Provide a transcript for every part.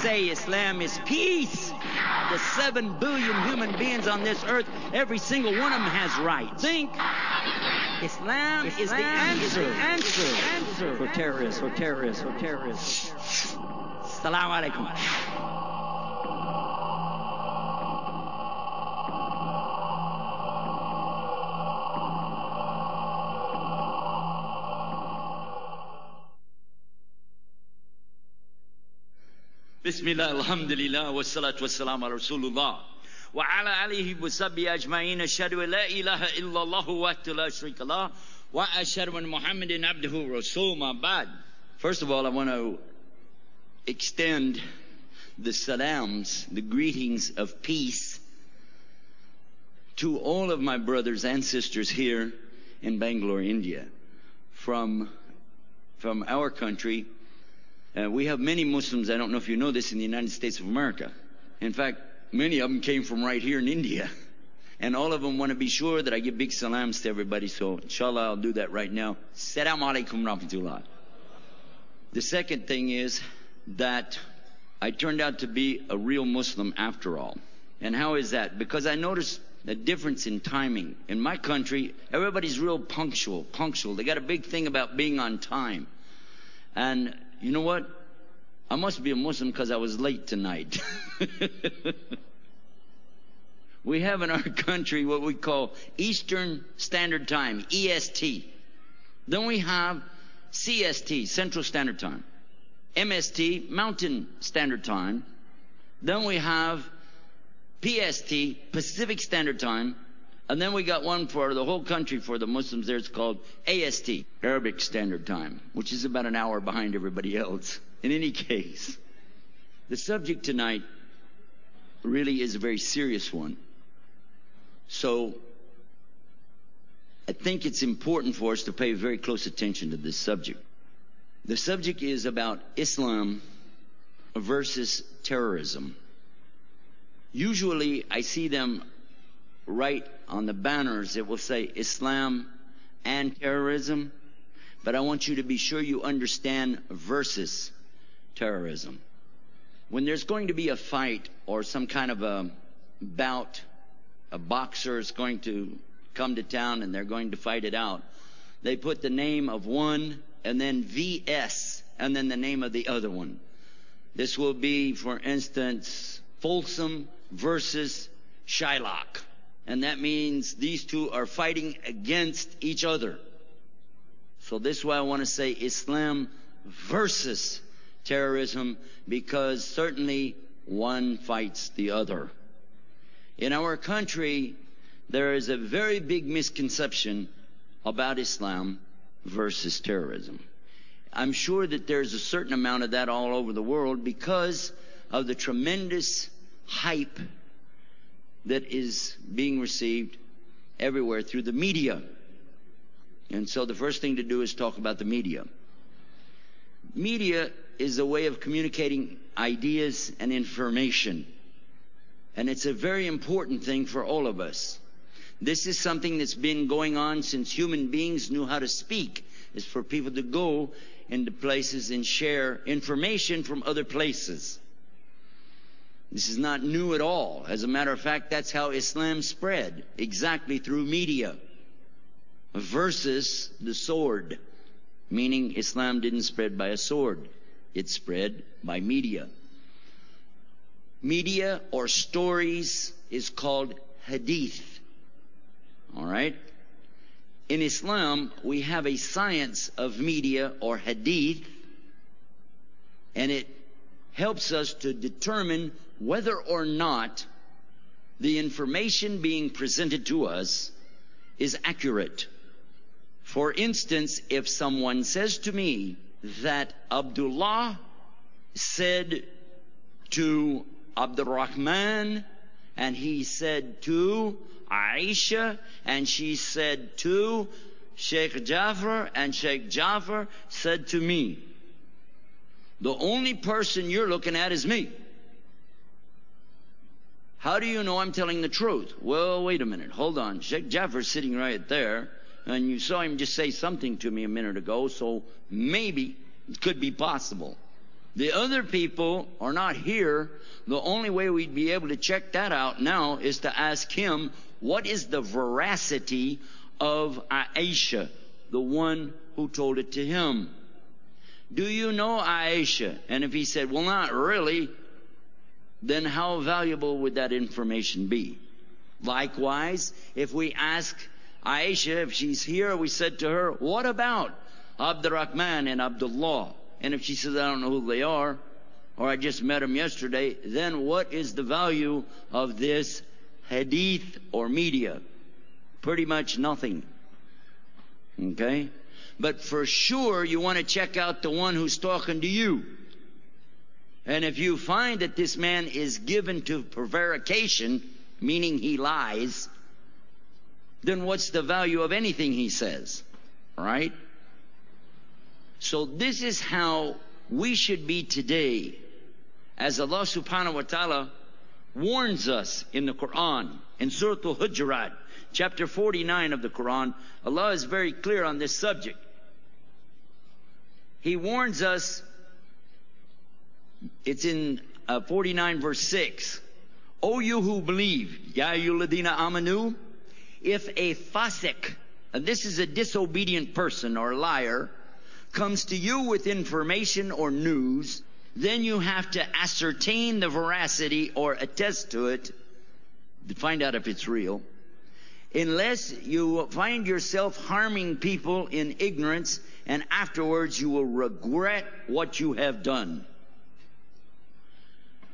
say Islam is peace. The 7 billion human beings on this earth, every single one of them has rights. Think. Islam is the answer for terrorists. Assalamu alaikum. Bismillah, alhamdulillah, wa salatu wa salam ala Rasulullah. Wa ala alihi wa sahbihi ajma'in. Ashhadu an la ilaha illallah wahdahu la sharika lah. Wa ashhadu anna Muhammadan abduhu wa rasuluhu ma ba'd. First of all, I want to extend the salams, the greetings of peace, to all of my brothers and sisters here in Bangalore, India. From our country, we have many Muslims, I don't know if you know this, in the United States of America. In fact, many of them came from right here in India. And all of them want to be sure that I give big salams to everybody. So, inshallah, I'll do that right now. Assalamu alaikum rahmatullah. The second thing is that I turned out to be a real Muslim after all. And how is that? Because I noticed the difference in timing. In my country, everybody's real punctual. They got a big thing about being on time. And you know what? I must be a Muslim because I was late tonight. We have in our country what we call Eastern Standard Time, EST. Then we have CST, Central Standard Time. MST, Mountain Standard Time. Then we have PST, Pacific Standard Time. And then we got one for the whole country for the Muslims there. It's called AST, Arabic Standard Time, which is about an hour behind everybody else. In any case, the subject tonight really is a very serious one. So I think it's important for us to pay very close attention to this subject. The subject is about Islam versus terrorism. Usually I see them right on the banners. It will say Islam and terrorism. But I want you to be sure you understand versus terrorism. When there's going to be a fight or some kind of a bout, a boxer is going to come to town and they're going to fight it out, they put the name of one and then VS and then the name of the other one. This will be, for instance, Folsom versus Shylock. And that means these two are fighting against each other. So this is why I want to say Islam versus terrorism, because certainly one fights the other. In our country, there is a very big misconception about Islam versus terrorism. I'm sure that there's a certain amount of that all over the world because of the tremendous hype that is being received everywhere through the media. And so the first thing to do is talk about the media. Media is a way of communicating ideas and information. And it's a very important thing for all of us. This is something that's been going on since human beings knew how to speak, is for people to go into places and share information from other places. This is not new at all. As a matter of fact, that's how Islam spread, exactly through media. Versus the sword, meaning Islam didn't spread by a sword. It spread by media. Media or stories is called hadith. All right? In Islam, we have a science of media or hadith, and it helps us to determine whether or not the information being presented to us is accurate. For instance, if someone says to me that Abdullah said to Abdurrahman, and he said to Aisha, and she said to Sheikh Jafar, and Sheikh Jafar said to me, the only person you're looking at is me. How do you know I'm telling the truth? Well, wait a minute. Hold on. Sheikh Jafar's sitting right there, and you saw him just say something to me a minute ago, so maybe it could be possible. The other people are not here. The only way we'd be able to check that out now is to ask him, what is the veracity of Aisha, the one who told it to him? Do you know Aisha? And if he said, well, not really, then how valuable would that information be? Likewise, if we ask Aisha, if she's here, we said to her, what about Abdurrahman and Abdullah? And if she says, I don't know who they are, or I just met them yesterday, then what is the value of this hadith or media? Pretty much nothing. Okay? But for sure, you want to check out the one who's talking to you. And if you find that this man is given to prevarication, meaning he lies, then what's the value of anything he says? Right? So this is how we should be today, as Allah subhanahu wa ta'ala warns us in the Quran, in Surah Al-Hujurat, chapter 49 of the Quran. Allah is very clear on this subject. He warns us, it's in 49 verse 6. O you who believe, Ya ayyuhalladhina amanu, if a fasik, and this is a disobedient person or liar, comes to you with information or news, then you have to ascertain the veracity or attest to it to find out if it's real. Unless you find yourself harming people in ignorance, and afterwards you will regret what you have done.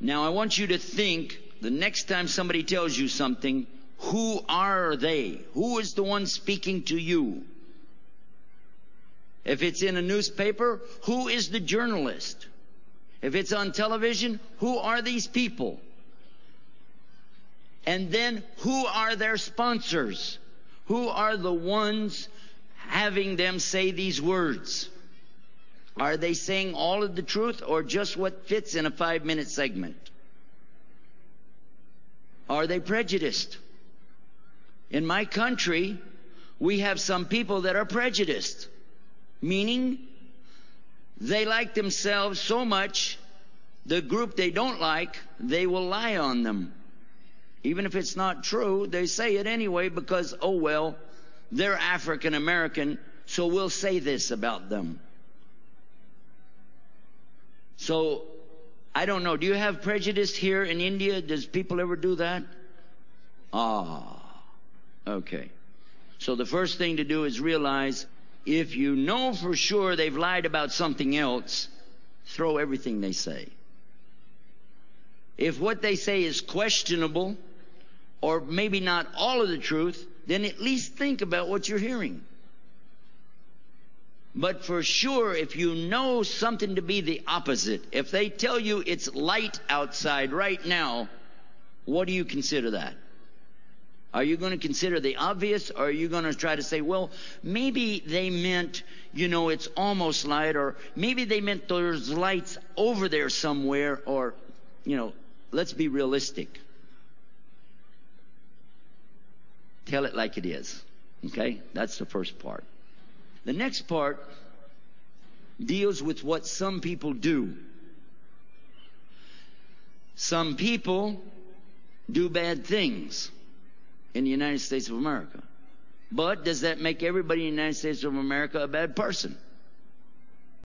Now I want you to think, the next time somebody tells you something, who are they? Who is the one speaking to you? If it's in a newspaper, who is the journalist? If it's on television, who are these people? And then, who are their sponsors? Who are the ones having them say these words? Are they saying all of the truth or just what fits in a 5-minute segment? Are they prejudiced? In my country, we have some people that are prejudiced, meaning they like themselves so much, the group they don't like, they will lie on them. Even if it's not true, they say it anyway because, oh well, they're African American, so we'll say this about them. So, I don't know, do you have prejudice here in India? Does people ever do that? Okay. So the first thing to do is realize, if you know for sure they've lied about something else, throw everything they say. If what they say is questionable, or maybe not all of the truth, then at least think about what you're hearing. But for sure, if you know something to be the opposite, if they tell you it's light outside right now, what do you consider that? Are you going to consider the obvious, or are you going to try to say, well, maybe they meant, it's almost light, or maybe they meant there's lights over there somewhere, or, let's be realistic. Tell it like it is. Okay? That's the first part. The next part deals with what some people do. Some people do bad things in the United States of America. But does that make everybody in the United States of America a bad person?